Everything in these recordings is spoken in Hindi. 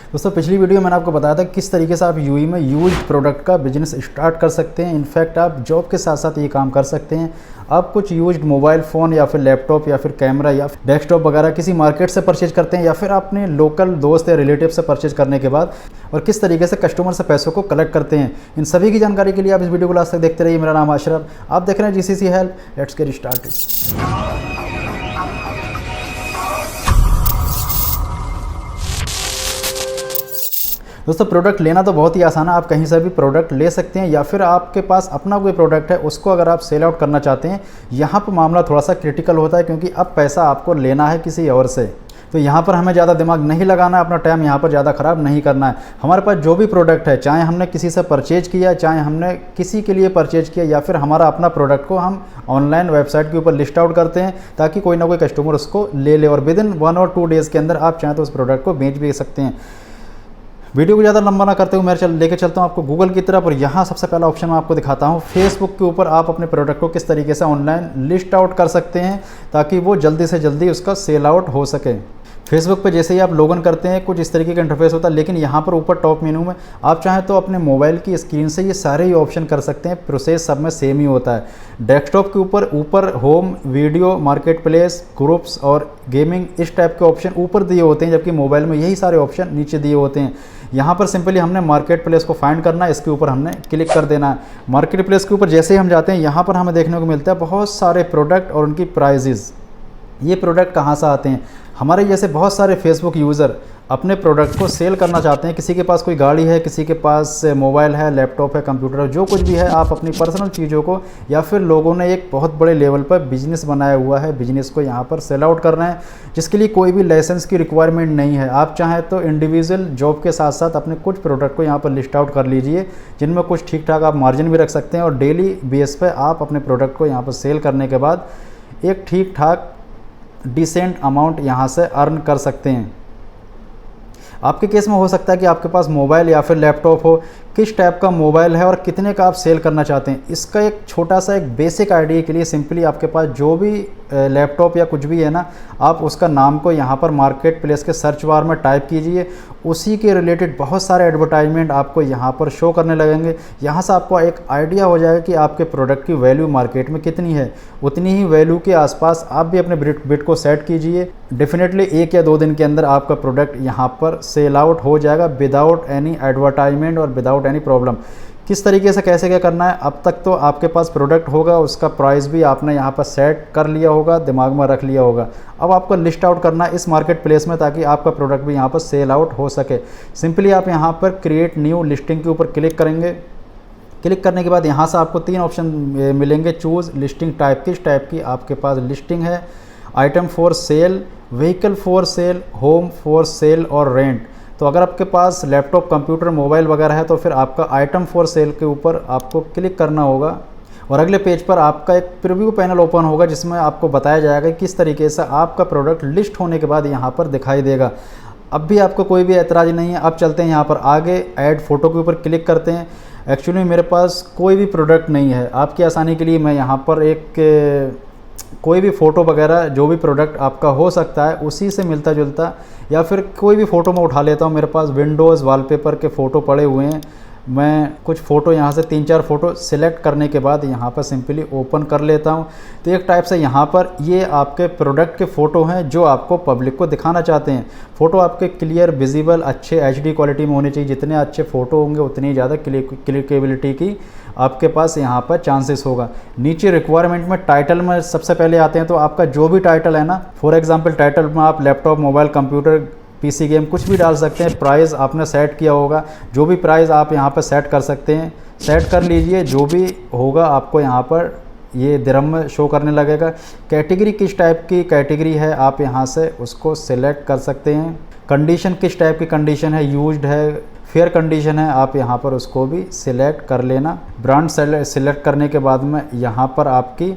दोस्तों पिछली वीडियो मैंने आपको बताया था किस तरीके से आप यूई में यूज प्रोडक्ट का बिजनेस स्टार्ट कर सकते हैं। इनफैक्ट आप जॉब के साथ साथ ये काम कर सकते हैं। आप कुछ यूज्ड मोबाइल फ़ोन या फिर लैपटॉप या फिर कैमरा या फिर डेस्कटॉप वगैरह किसी मार्केट से परचेज करते हैं या फिर अपने लोकल दोस्त या रिलेटिव से परचेज करने के बाद और किस तरीके से कस्टमर से पैसों को कलेक्ट करते हैं, इन सभी की जानकारी के लिए आप इस वीडियो को लास्ट तक देखते रहिए। मेरा नाम अशरफ, आप देख रहे हैं GCC help. Let's get started. दोस्तों प्रोडक्ट लेना तो बहुत ही आसान है। आप कहीं से भी प्रोडक्ट ले सकते हैं या फिर आपके पास अपना कोई प्रोडक्ट है उसको अगर आप सेल आउट करना चाहते हैं, यहाँ पर मामला थोड़ा सा क्रिटिकल होता है क्योंकि अब पैसा आपको लेना है किसी और से। तो यहाँ पर हमें ज़्यादा दिमाग नहीं लगाना है, अपना टाइम यहाँ पर ज़्यादा ख़राब नहीं करना है। हमारे पास जो भी प्रोडक्ट है, चाहे हमने किसी से परचेज किया, चाहे हमने किसी के लिए परचेज किया या फिर हमारा अपना प्रोडक्ट को हम ऑनलाइन वेबसाइट के ऊपर लिस्ट आउट करते हैं ताकि कोई ना कोई कस्टमर उसको ले ले और विद इन 1 और 2 डेज़ के अंदर आप चाहें तो उस प्रोडक्ट को बेच भी सकते हैं। वीडियो को ज़्यादा लंबा ना करते हुए मैं लेके चलता हूँ आपको गूगल की तरफ और यहाँ सबसे पहला ऑप्शन मैं आपको दिखाता हूँ। फेसबुक के ऊपर आप अपने प्रोडक्ट को किस तरीके से ऑनलाइन लिस्ट आउट कर सकते हैं ताकि वो जल्दी से जल्दी उसका सेल आउट हो सके। फेसबुक पे जैसे ही आप लॉगिन करते हैं कुछ इस तरीके का इंटरफेस होता है, लेकिन यहाँ पर ऊपर टॉप मेनू में आप चाहें तो अपने मोबाइल की स्क्रीन से ये सारे ही ऑप्शन कर सकते हैं। प्रोसेस सब में सेम ही होता है। डेस्कटॉप के ऊपर home, video, market place, groups और गेमिंग इस टाइप के ऑप्शन ऊपर दिए होते हैं, जबकि मोबाइल में यही सारे ऑप्शन नीचे दिए होते हैं। यहाँ पर सिंपली हमने मार्केट प्लेस को फाइंड करना है, इसके ऊपर हमने क्लिक कर देना है। मार्केट प्लेस के ऊपर जैसे ही हम जाते हैं यहाँ पर हमें देखने को मिलता है बहुत सारे प्रोडक्ट और उनकी प्राइजेज़। ये प्रोडक्ट कहाँ से आते हैं? हमारे जैसे बहुत सारे फेसबुक यूज़र अपने प्रोडक्ट को सेल करना चाहते हैं। किसी के पास कोई गाड़ी है, किसी के पास मोबाइल है, लैपटॉप है, कंप्यूटर है, जो कुछ भी है, आप अपनी पर्सनल चीज़ों को या फिर लोगों ने एक बहुत बड़े लेवल पर बिजनेस बनाया हुआ है, बिजनेस को यहाँ पर सेल आउट करना है, जिसके लिए कोई भी लाइसेंस की रिक्वायरमेंट नहीं है। आप चाहें तो इंडिविजुअल जॉब के साथ साथ अपने कुछ प्रोडक्ट को यहाँ पर लिस्ट आउट कर लीजिए, जिनमें कुछ ठीक ठाक आप मार्जिन भी रख सकते हैं और डेली बेस पर आप अपने प्रोडक्ट को यहाँ पर सेल करने के बाद एक ठीक ठाक डिसेंट अमाउंट यहाँ से अर्न कर सकते हैं। आपके केस में हो सकता है कि आपके पास मोबाइल या फिर लैपटॉप हो, किस टाइप का मोबाइल है और कितने का आप सेल करना चाहते हैं, इसका एक छोटा सा एक बेसिक आइडिया के लिए सिंपली आपके पास जो भी लैपटॉप या कुछ भी है ना, आप उसका नाम को यहाँ पर मार्केट प्लेस के सर्च बार में टाइप कीजिए। उसी के रिलेटेड बहुत सारे एडवर्टाइजमेंट आपको यहाँ पर शो करने लगेंगे। यहाँ से आपको एक आइडिया हो जाएगा कि आपके प्रोडक्ट की वैल्यू मार्केट में कितनी है। उतनी ही वैल्यू के आसपास आप भी अपने बिट को सेट कीजिए। डेफिनेटली 1 या 2 दिन के अंदर आपका प्रोडक्ट यहाँ पर सेल आउट हो जाएगा विदाउट एनी एडवर्टाइजमेंट और विदाउट एनी प्रॉब्लम। किस तरीके से कैसे क्या करना है, अब तक तो आपके पास प्रोडक्ट होगा, उसका प्राइस भी आपने यहाँ पर सेट कर लिया होगा, दिमाग में रख लिया होगा। अब आपको लिस्ट आउट करना है इस मार्केट प्लेस में ताकि आपका प्रोडक्ट भी यहाँ पर सेल आउट हो सके। सिंपली आप यहाँ पर क्रिएट न्यू लिस्टिंग के ऊपर क्लिक करेंगे। क्लिक करने के बाद यहाँ से आपको 3 ऑप्शन मिलेंगे। चूज़ लिस्टिंग टाइप, किस टाइप की आपके पास लिस्टिंग है। Item for sale, vehicle for sale, home for sale और रेंट। तो अगर आपके पास लैपटॉप, कंप्यूटर, मोबाइल वगैरह है तो फिर आपका आइटम फॉर सेल के ऊपर आपको क्लिक करना होगा और अगले पेज पर आपका एक प्रीव्यू पैनल ओपन होगा जिसमें आपको बताया जाएगा किस तरीके से आपका प्रोडक्ट लिस्ट होने के बाद यहाँ पर दिखाई देगा। अब भी आपको कोई भी ऐतराज़ नहीं है। अब चलते हैं यहाँ पर आगे, ऐड फ़ोटो के ऊपर क्लिक करते हैं। एक्चुअली मेरे पास कोई भी प्रोडक्ट नहीं है, आपकी आसानी के लिए मैं यहाँ पर एक कोई भी फ़ोटो वगैरह जो भी प्रोडक्ट आपका हो सकता है उसी से मिलता जुलता या फिर कोई भी फ़ोटो मैं उठा लेता हूँ। मेरे पास विंडोज़ वॉलपेपर के फ़ोटो पड़े हुए हैं। मैं कुछ फ़ोटो यहाँ से 3-4 फ़ोटो सिलेक्ट करने के बाद यहाँ पर सिंपली ओपन कर लेता हूँ। तो एक टाइप से यहाँ पर ये आपके प्रोडक्ट के फ़ोटो हैं जो आपको पब्लिक को दिखाना चाहते हैं। फ़ोटो आपके क्लियर, विजिबल, अच्छे HD क्वालिटी में होने चाहिए। जितने अच्छे फ़ोटो होंगे उतनी ज़्यादा क्लिकेबिलिटी की आपके पास यहाँ पर चांसेस होगा। नीचे रिक्वायरमेंट में टाइटल में सबसे पहले आते हैं, तो आपका जो भी टाइटल है ना, फॉर एग्जांपल टाइटल में आप laptop, mobile, computer, PC game कुछ भी डाल सकते हैं। प्राइस आपने सेट किया होगा, जो भी प्राइस आप यहाँ पर सेट कर सकते हैं, सेट कर लीजिए। जो भी होगा आपको यहाँ पर ये दिरहम में शो करने लगेगा। कैटेगरी किस टाइप की कैटेगरी है आप यहाँ से उसको सिलेक्ट कर सकते हैं। कंडीशन किस टाइप की कंडीशन है, यूज्ड है, फेयर कंडीशन है, आप यहाँ पर उसको भी सिलेक्ट कर लेना। ब्रांड सिलेक्ट करने के बाद में यहाँ पर आपकी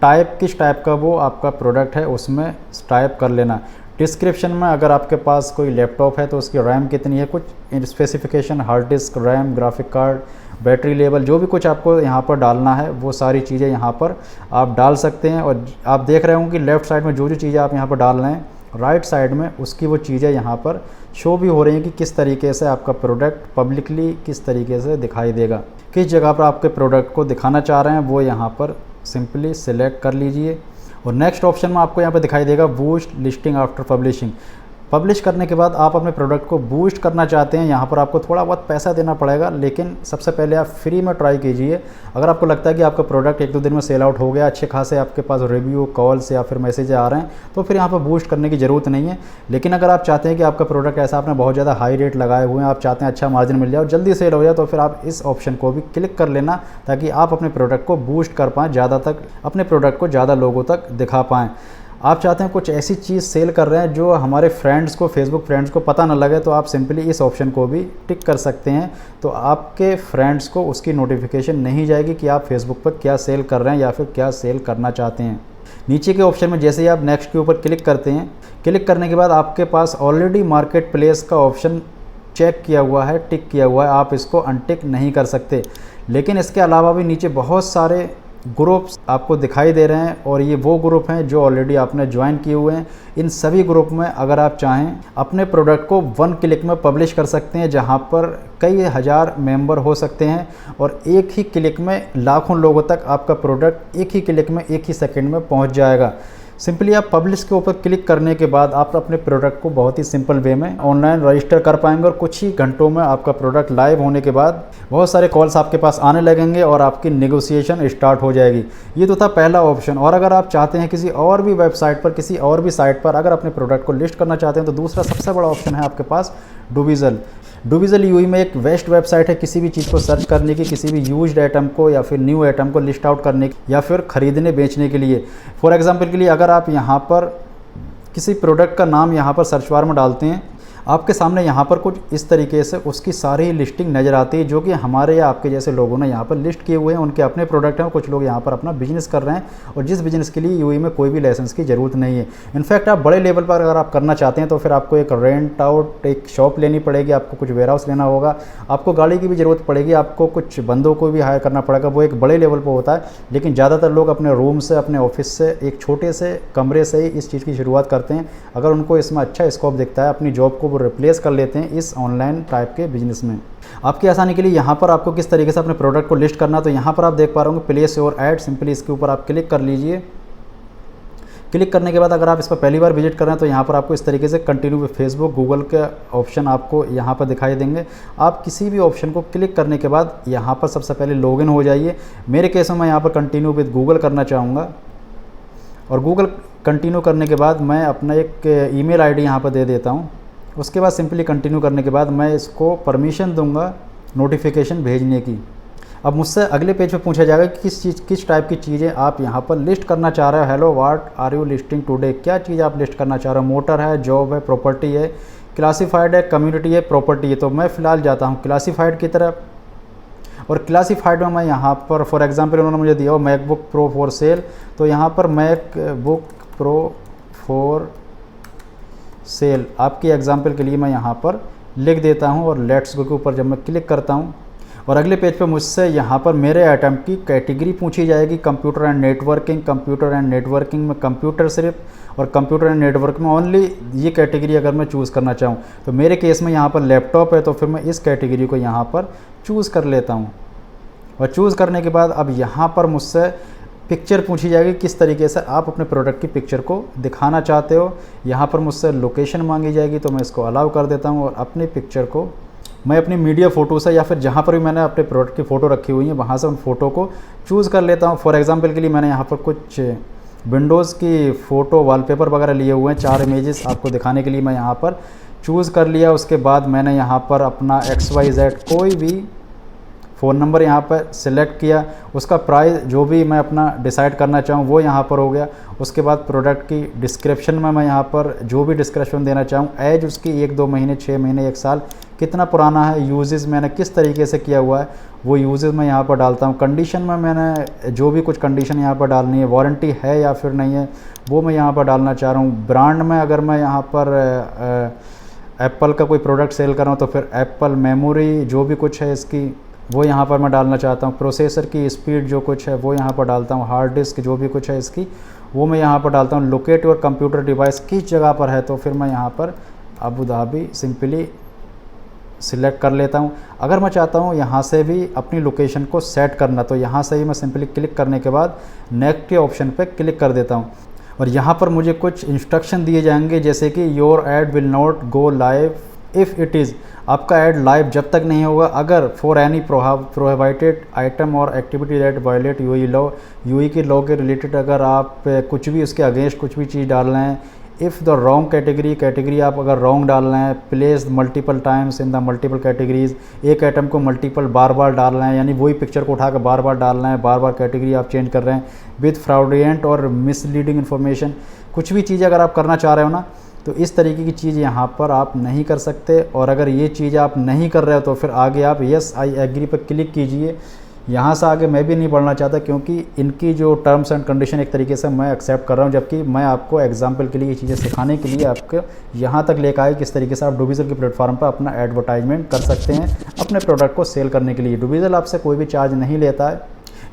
टाइप किस टाइप का वो आपका प्रोडक्ट है उसमें टाइप कर लेना। डिस्क्रिप्शन में अगर आपके पास कोई लैपटॉप है तो उसकी रैम कितनी है, कुछ specification, hard disk, RAM, graphic card, battery level, जो भी कुछ आपको यहाँ पर डालना है वो सारी चीज़ें यहाँ पर आप डाल सकते हैं। और आप देख रहे होंगे कि लेफ़्ट साइड में जो जो चीज़ें आप यहाँ पर डाल रहे हैं, राइट साइड में उसकी वो चीज़ें यहाँ पर शो भी हो रही हैं कि किस तरीके से आपका प्रोडक्ट पब्लिकली किस तरीके से दिखाई देगा, किस जगह पर आपके प्रोडक्ट को दिखाना चाह रहे हैं वो यहाँ पर सिंपली सिलेक्ट कर लीजिए। और नेक्स्ट ऑप्शन में आपको यहाँ पर दिखाई देगा boost listing after publishing. Publish करने के बाद आप अपने प्रोडक्ट को बूस्ट करना चाहते हैं, यहाँ पर आपको थोड़ा बहुत पैसा देना पड़ेगा, लेकिन सबसे पहले आप फ्री में ट्राई कीजिए। अगर आपको लगता है कि आपका प्रोडक्ट 1-2 दिन में सेल आउट हो गया, अच्छे खासे आपके पास रिव्यू कॉल्स या फिर मैसेज आ रहे हैं, तो फिर यहाँ पर बूस्ट करने की ज़रूरत नहीं है। लेकिन अगर आप चाहते हैं कि आपका प्रोडक्ट ऐसा आपने बहुत ज़्यादा हाई रेट लगाए हुए हैं, आप चाहते हैं अच्छा मार्जिन मिल जाए और जल्दी सेल हो जाए, तो फिर आप इस ऑप्शन को भी क्लिक कर लेना ताकि आप अपने प्रोडक्ट को बूस्ट कर पाएँ, ज़्यादा तक अपने प्रोडक्ट को ज़्यादा लोगों तक दिखा पाएँ। आप चाहते हैं कुछ ऐसी चीज़ सेल कर रहे हैं जो हमारे फ्रेंड्स को, फेसबुक फ्रेंड्स को पता ना लगे, तो आप सिंपली इस ऑप्शन को भी टिक कर सकते हैं। तो आपके फ्रेंड्स को उसकी नोटिफिकेशन नहीं जाएगी कि आप फेसबुक पर क्या सेल कर रहे हैं या फिर क्या सेल करना चाहते हैं। नीचे के ऑप्शन में जैसे ही आप नेक्स्ट के ऊपर क्लिक करते हैं, क्लिक करने के बाद आपके पास ऑलरेडी मार्केट प्लेस का ऑप्शन चेक किया हुआ है, टिक किया हुआ है, आप इसको अनटिक नहीं कर सकते। लेकिन इसके अलावा भी नीचे बहुत सारे ग्रुप्स आपको दिखाई दे रहे हैं और ये वो ग्रुप हैं जो ऑलरेडी आपने ज्वाइन किए हुए हैं। इन सभी ग्रुप में अगर आप चाहें अपने प्रोडक्ट को 1 क्लिक में पब्लिश कर सकते हैं, जहां पर कई हज़ार मेंबर हो सकते हैं और एक ही क्लिक में लाखों लोगों तक आपका प्रोडक्ट एक ही क्लिक में, एक ही सेकंड में पहुंच जाएगा। सिंपली आप पब्लिश के ऊपर क्लिक करने के बाद आप अपने प्रोडक्ट को बहुत ही सिंपल वे में ऑनलाइन रजिस्टर कर पाएंगे और कुछ ही घंटों में आपका प्रोडक्ट लाइव होने के बाद बहुत सारे कॉल्स आपके पास आने लगेंगे और आपकी नेगोशिएशन स्टार्ट हो जाएगी। ये तो था पहला ऑप्शन। और अगर आप चाहते हैं किसी और भी वेबसाइट पर, किसी और भी साइट पर अगर अपने प्रोडक्ट को लिस्ट करना चाहते हैं, तो दूसरा सबसे बड़ा ऑप्शन है आपके पास डूविज़ल। डूविज़ल यूई में एक बेस्ट वेबसाइट है किसी भी चीज़ को सर्च करने की, किसी भी यूज्ड आइटम को या फिर न्यू आइटम को लिस्ट आउट करने की या फिर ख़रीदने बेचने के लिए। फॉर एग्जांपल के लिए अगर आप यहाँ पर किसी प्रोडक्ट का नाम यहाँ पर सर्च बार में डालते हैं, आपके सामने यहाँ पर कुछ इस तरीके से उसकी सारी लिस्टिंग नज़र आती है जो कि हमारे या आपके जैसे लोगों ने यहाँ पर लिस्ट किए हुए हैं। उनके अपने प्रोडक्ट हैं, कुछ लोग यहाँ पर अपना बिजनेस कर रहे हैं और जिस बिजनेस के लिए यूएई में कोई भी लाइसेंस की ज़रूरत नहीं है। इनफैक्ट आप बड़े लेवल पर अगर आप करना चाहते हैं तो फिर आपको एक रेंट आउट एक शॉप लेनी पड़ेगी, आपको कुछ वेयर हाउस लेना होगा, आपको गाड़ी की भी ज़रूरत पड़ेगी, आपको कुछ बंदों को भी हायर करना पड़ेगा। वो एक बड़े लेवल पर होता है, लेकिन ज़्यादातर लोग अपने रूम से, अपने ऑफिस से, एक छोटे से कमरे से ही इस चीज़ की शुरुआत करते हैं। अगर उनको इसमें अच्छा स्कोप दिखता है, अपनी जॉब को वो रिप्लेस कर लेते हैं इस ऑनलाइन टाइप के बिजनेस में। आपकी आसानी के लिए यहाँ पर आपको किस तरीके से अपने प्रोडक्ट को लिस्ट करना, तो यहाँ पर आप देख पा रहे होंगे प्लेस योर ऐड। सिंपली इसके ऊपर आप क्लिक कर लीजिए। क्लिक करने के बाद अगर आप इस पर पहली बार विजिट कर रहे हैं तो यहाँ पर आपको इस तरीके से कंटिन्यू विद फेसबुक, गूगल के ऑप्शन आपको यहाँ पर दिखाई देंगे। आप किसी भी ऑप्शन को क्लिक करने के बाद यहाँ पर सबसे पहले लॉगिन हो जाइए। मेरे केस में मैं यहाँ पर कंटिन्यू विद गूगल करना चाहूँगा और गूगल कंटिन्यू करने के बाद मैं अपना एक ईमेल आईडी यहाँ पर दे देता हूँ। उसके बाद सिंपली कंटिन्यू करने के बाद मैं इसको परमिशन दूंगा नोटिफिकेशन भेजने की। अब मुझसे अगले पेज पे पूछा जाएगा कि किस टाइप की चीज़ें आप यहाँ पर लिस्ट करना चाह रहे हो। Hello what are you listing today, क्या चीज़ आप लिस्ट करना चाह रहे हो। मोटर है, जॉब है, प्रॉपर्टी है, क्लासीफाइड है, कम्युनिटी है, प्रॉपर्टी है। तो मैं फ़िलहाल जाता हूँ क्लासीफाइड की तरफ और क्लासीफाइड में मैं यहाँ पर फॉर एग्जांपल उन्होंने मुझे दिया हो मैकबुक प्रो फॉर सेल, तो यहाँ पर मैकबुक प्रो फॉर सेल आपकी एग्जांपल के लिए मैं यहाँ पर लिख देता हूँ और लेट्स गो के ऊपर जब मैं क्लिक करता हूँ और अगले पेज पे मुझसे यहाँ पर मेरे आइटम की कैटेगरी पूछी जाएगी। Computer and networking, computer and networking में कंप्यूटर सिर्फ और कंप्यूटर एंड नेटवर्क में ओनली ये कैटेगरी अगर मैं चूज़ करना चाहूँ। तो मेरे केस में यहाँ पर लैपटॉप है तो फिर मैं इस कैटेगरी को यहाँ पर चूज़ कर लेता हूँ और चूज़ करने के बाद अब यहाँ पर मुझसे पिक्चर पूछी जाएगी किस तरीके से आप अपने प्रोडक्ट की पिक्चर को दिखाना चाहते हो। यहाँ पर मुझसे लोकेशन मांगी जाएगी तो मैं इसको अलाउ कर देता हूँ और अपनी पिक्चर को मैं अपनी मीडिया फ़ोटो से या फिर जहाँ पर भी मैंने अपने प्रोडक्ट की फ़ोटो रखी हुई है वहाँ से उन फ़ोटो को चूज़ कर लेता हूँ। फॉर एग्जांपल के लिए मैंने यहाँ पर कुछ विंडोज़ की फ़ोटो वॉलपेपर वगैरह लिए हुए हैं, 4 इमेजेस आपको दिखाने के लिए मैं यहाँ पर चूज़ कर लिया। उसके बाद मैंने यहाँ पर अपना XYZ कोई भी फ़ोन नंबर यहाँ पर सिलेक्ट किया, उसका प्राइस जो भी मैं अपना डिसाइड करना चाहूँ वो यहाँ पर हो गया। उसके बाद प्रोडक्ट की डिस्क्रिप्शन में मैं यहाँ पर जो भी डिस्क्रिप्शन देना चाहूँ, एज उसकी 1-2 महीने, 6 महीने, 1 साल, कितना पुराना है, यूजेस मैंने किस तरीके से किया हुआ है वो यूजेस मैं यहाँ पर डालता हूँ। कंडीशन में मैंने जो भी कुछ कंडीशन यहाँ पर डालनी है, वारंटी है या फिर नहीं है वो मैं यहाँ पर डालना चाह रहा हूँ। ब्रांड में अगर मैं यहाँ पर एप्पल का कोई प्रोडक्ट सेल कर रहा हूँ तो फिर एप्पल, मेमोरी जो भी कुछ है इसकी वो यहाँ पर मैं डालना चाहता हूँ। प्रोसेसर की स्पीड जो कुछ है वो यहाँ पर डालता हूँ। हार्ड डिस्क जो भी कुछ है इसकी वो मैं यहाँ पर डालता हूँ। लोकेट योर कंप्यूटर डिवाइस किस जगह पर है तो फिर मैं यहाँ पर अबू धाबी सिंपली सिलेक्ट कर लेता हूँ। अगर मैं चाहता हूँ यहाँ से भी अपनी लोकेशन को सेट करना, तो यहाँ से ही मैं सिंपली क्लिक करने के बाद नेक्स्ट के ऑप्शन पे क्लिक कर देता हूँ और यहाँ पर मुझे कुछ इंस्ट्रक्शन दिए जाएंगे, जैसे कि your ad will not go live if it is, आपका ऐड लाइव जब तक नहीं होगा अगर फॉर एनी प्रोहिबिटेड आइटम और activity that violate UAE law, UAE के लॉ के रिलेटेड अगर आप कुछ भी उसके अगेंस्ट कुछ भी चीज़ डाल रहे हैं। इफ़ द रॉन्ग कैटेगरी आप अगर रॉन्ग डाल रहे हैं, place multiple times in the multiple categories, एक आइटम को मल्टीपल बार बार डाल रहे हैं, यानी वही पिक्चर को उठा कर बार बार डाल रहे हैं, बार बार कैटेगरी आप चेंज कर रहे हैं, विथ फ्रॉडुलेंट और मिसलीडिंग इन्फॉर्मेशन, कुछ भी चीज़ अगर आप करना चाह रहे हो ना, तो इस तरीके की चीज़ यहाँ पर आप नहीं कर सकते। और अगर ये चीज़ आप नहीं कर रहे हो तो फिर आगे आप यस आई एग्री पर क्लिक कीजिए। यहाँ से आगे मैं भी नहीं बढ़ना चाहता, क्योंकि इनकी जो टर्म्स एंड कंडीशन एक तरीके से मैं एक्सेप्ट कर रहा हूँ, जबकि मैं आपको एग्जांपल के लिए ये चीज़ें सिखाने के लिए आपको यहाँ तक लेकर आए किस तरीके से आप डुविज़ल के प्लेटफॉर्म पर अपना एडवर्टाइजमेंट कर सकते हैं अपने प्रोडक्ट को सेल करने के लिए। डुविज़ल आपसे कोई भी चार्ज नहीं लेता है।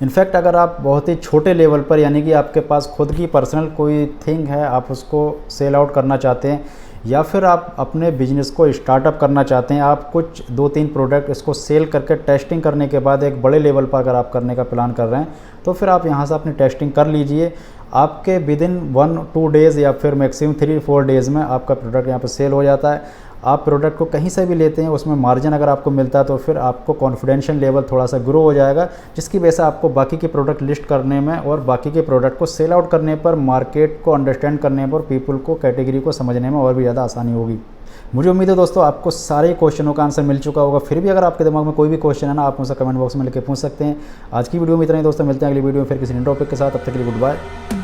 इनफैक्ट अगर आप बहुत ही छोटे लेवल पर, यानी कि आपके पास खुद की पर्सनल कोई थिंग है, आप उसको सेल आउट करना चाहते हैं, या फिर आप अपने बिजनेस को स्टार्टअप करना चाहते हैं, आप कुछ 2-3 प्रोडक्ट इसको सेल करके टेस्टिंग करने के बाद एक बड़े लेवल पर अगर आप करने का प्लान कर रहे हैं, तो फिर आप यहाँ से अपनी टेस्टिंग कर लीजिए। आपके विद इन 1-2 डेज़ या फिर मैक्सिमम 3-4 डेज़ में आपका प्रोडक्ट यहाँ पर सेल हो जाता है। आप प्रोडक्ट को कहीं से भी लेते हैं, उसमें मार्जिन अगर आपको मिलता है तो फिर आपको कॉन्फिडेंशियल लेवल थोड़ा सा ग्रो हो जाएगा, जिसकी वजह से आपको बाकी के प्रोडक्ट लिस्ट करने में और बाकी के प्रोडक्ट को सेल आउट करने पर, मार्केट को अंडरस्टैंड करने पर, पीपल को कैटेगरी को समझने में और भी ज़्यादा आसानी होगी। मुझे उम्मीद है दोस्तों आपको सारे क्वेश्चनों का आंसर मिल चुका होगा। फिर भी अगर आपके दिमाग में कोई भी क्वेश्चन है ना, आप मुझसे कमेंट बॉक्स में लिख के पूछ सकते हैं। आज की वीडियो में इतना ही दोस्तों, मिलते हैं अगली वीडियो में फिर किसी नए टॉपिक के साथ। अब तक के लिए गुड बाय।